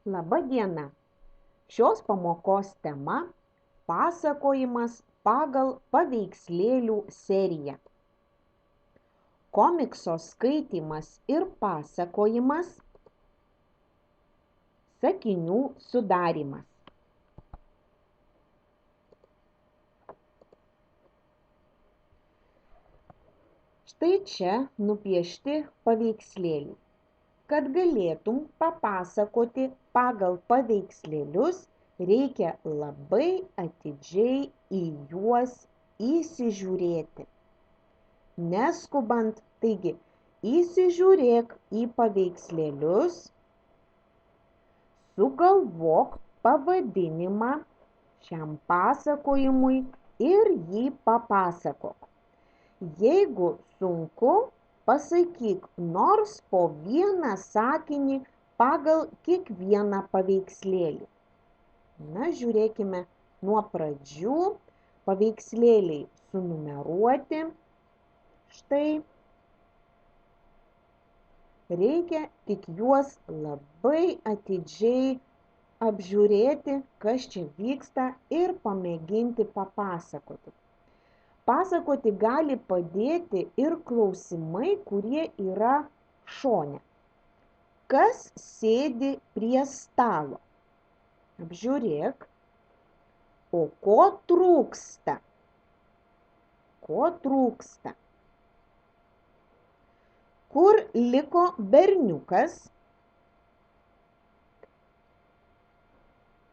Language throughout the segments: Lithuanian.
Laba diena. Šios pamokos tema – pasakojimas pagal paveikslėlių seriją. Komikso skaitymas ir pasakojimas – sakinių sudarymas. Štai čia nupiešti paveikslėliai. Kad galėtum papasakoti pagal paveikslėlius, reikia labai atidžiai į juos įsižiūrėti. Neskubant, taigi, įsižiūrėk į paveikslėlius, sugalvok pavadinimą šiam pasakojimui ir jį papasakok. Jeigu sunku, pasakyk nors po vieną sakinį pagal kiekvieną paveikslėlį. Na, žiūrėkime nuo pradžių. Paveikslėliai sunumeruoti. Štai. Reikia tik juos labai atidžiai apžiūrėti, kas čia vyksta ir pamėginti papasakoti. Pasakoti gali padėti ir klausimai, kurie yra šone. Kas sėdi prie stalo? Apžiūrėk. O ko trūksta? Ko trūksta? Kur liko berniukas?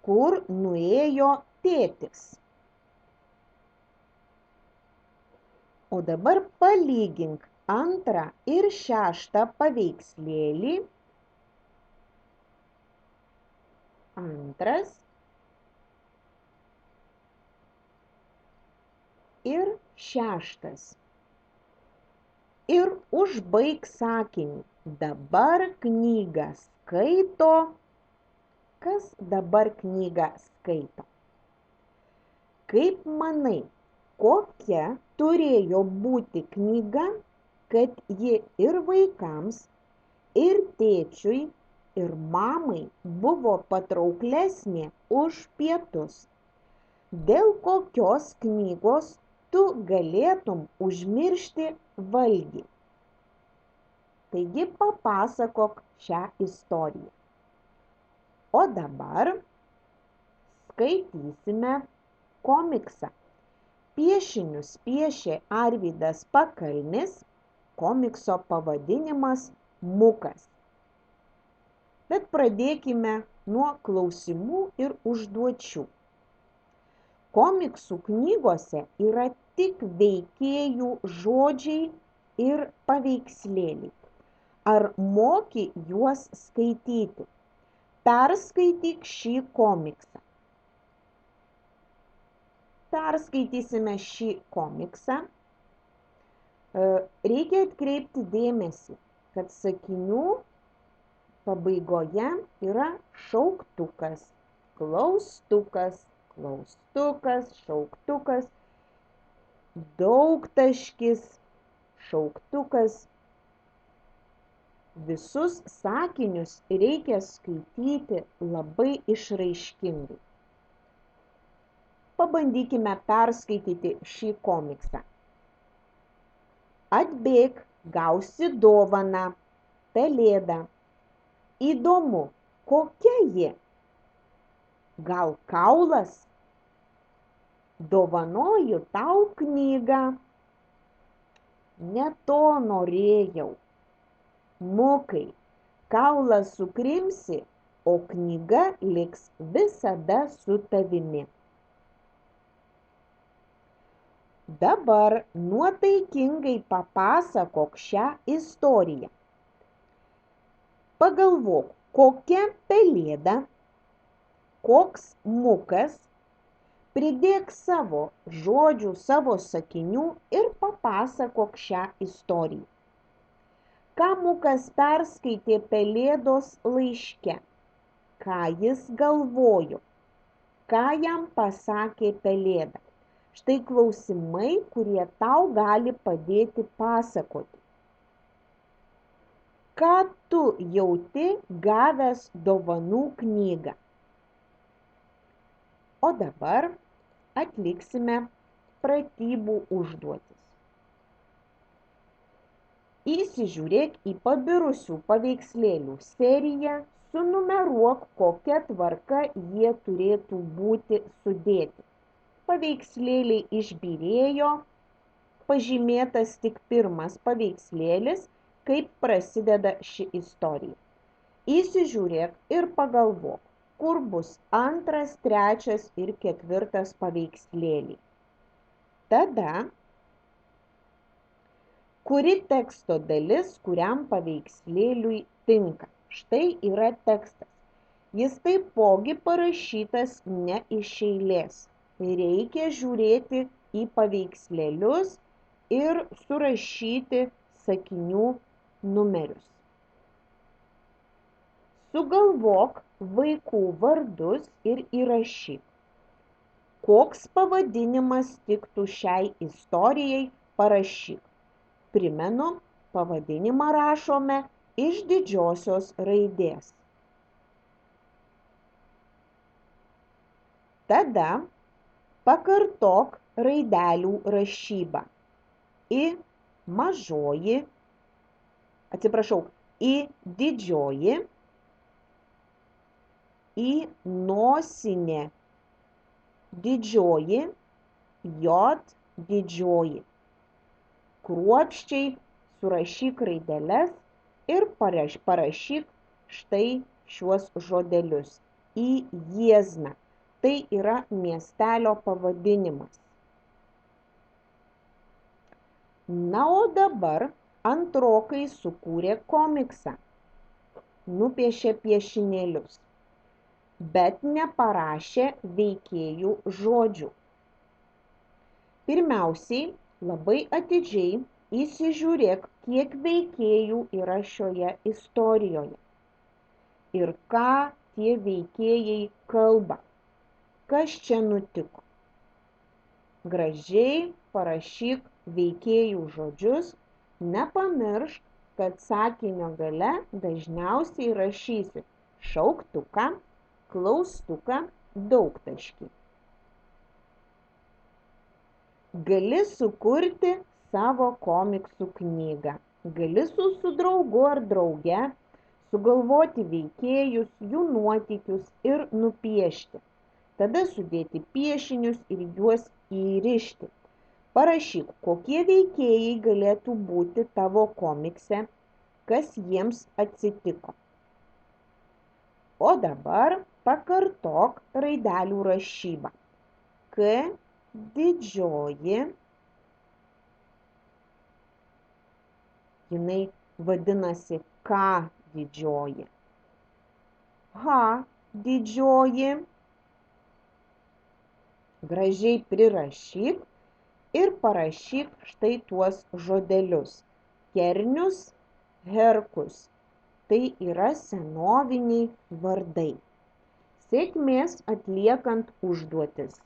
Kur nuėjo tėtis? O dabar palygink antrą ir šeštą paveikslėlį. Antras ir šeštas. Ir užbaik sakinį. Dabar knygą skaito. Kas dabar knygą skaito? Kaip manai, kokia turėjo būti knyga, kad ji ir vaikams, ir tėčiui, ir mamai buvo patrauklesnė už pietus? Dėl kokios knygos tu galėtum užmiršti valgį? Taigi papasakok šią istoriją. O dabar skaitysime komiksą. Piešinius piešė Arvydas Pakalnis, komikso pavadinimas Mukas. Bet pradėkime nuo klausimų ir užduočių. Komiksų knygose yra tik veikėjų žodžiai ir paveikslėliai. Ar moki juos skaityti? Perskaityk šį komiksą. Perskaitysime šį komiksą. Reikia atkreipti dėmesį, kad sakinių pabaigoje yra šauktukas, klaustukas, klaustukas, šauktukas, daugtaškis, šauktukas. Visus sakinius reikia skaityti labai išraiškingai. Pabandykime perskaityti šį komiksą. Atbėk, gausi dovaną, pelėdą. Įdomu, kokia ji? Gal kaulas? Dovanoju tau knygą. Ne to norėjau. Mukai, kaulą sukrimsi, o knyga liks visada su tavimi. Dabar nuotaikingai papasakok šią istoriją. Pagalvok, kokia pelėda, koks mukas, pridėk savo žodžių, savo sakinių ir papasakok šią istoriją. Ką mukas perskaitė pelėdos laiške? Ką jis galvojo? Ką jam pasakė pelėda? Štai klausimai, kurie tau gali padėti pasakoti. Ką tu jauti gavęs dovanų knygą? O dabar atliksime pratybų užduotis. Įsižiūrėk į pabirusių paveikslėlių seriją, sunumeruok, kokia tvarka jie turėtų būti sudėti. Paveikslėliai išbyrėjo, pažymėtas tik pirmas paveikslėlis, kaip prasideda ši istorija. Įsižiūrėk ir pagalvok, kur bus 2, 3 ir 4 paveikslėliai. Tada, kuri teksto dalis kuriam paveikslėliui tinka? Štai yra tekstas. Jis taipogi parašytas ne iš eilės. Reikia žiūrėti į paveikslėlius ir surašyti sakinių numerius. Sugalvok vaikų vardus ir įrašyk. Koks pavadinimas tiktų šiai istorijai, parašyk. Primenu, pavadinimą rašome iš didžiosios raidės. Tada pakartok raidelių rašybą. I mažoji, I didžioji, I nosinė didžioji, J didžioji. Kruopščiai surašyk raideles ir parašyk štai šiuos žodelius. Į Jiezną. Tai yra miestelio pavadinimas. Na, o dabar antrokai sukūrė komiksą. Nupiešė piešinėlius, bet neparašė veikėjų žodžių. Pirmiausiai, labai atidžiai įsižiūrėk, kiek veikėjų yra šioje istorijoje ir ką tie veikėjai kalba. Kas čia nutiko? Gražiai parašyk veikėjų žodžius, nepamiršk, kad sakinio gale dažniausiai rašysi šauktuką, klaustuką, daugtaškį. Gali sukurti savo komiksų knygą. Gali su draugu ar drauge sugalvoti veikėjus, jų nuotykius ir nupiešti. Tada sudėti piešinius ir juos įrišti. Parašyk, kokie veikėjai galėtų būti tavo komikse, kas jiems atsitiko. O dabar pakartok raidelių rašybą. K didžioji, jinai vadinasi K didžioji. H didžioji, gražiai prirašyk ir parašyk štai tuos žodelius. Kernius, Herkus. Tai yra senoviniai vardai. Sėkmės atliekant užduotis.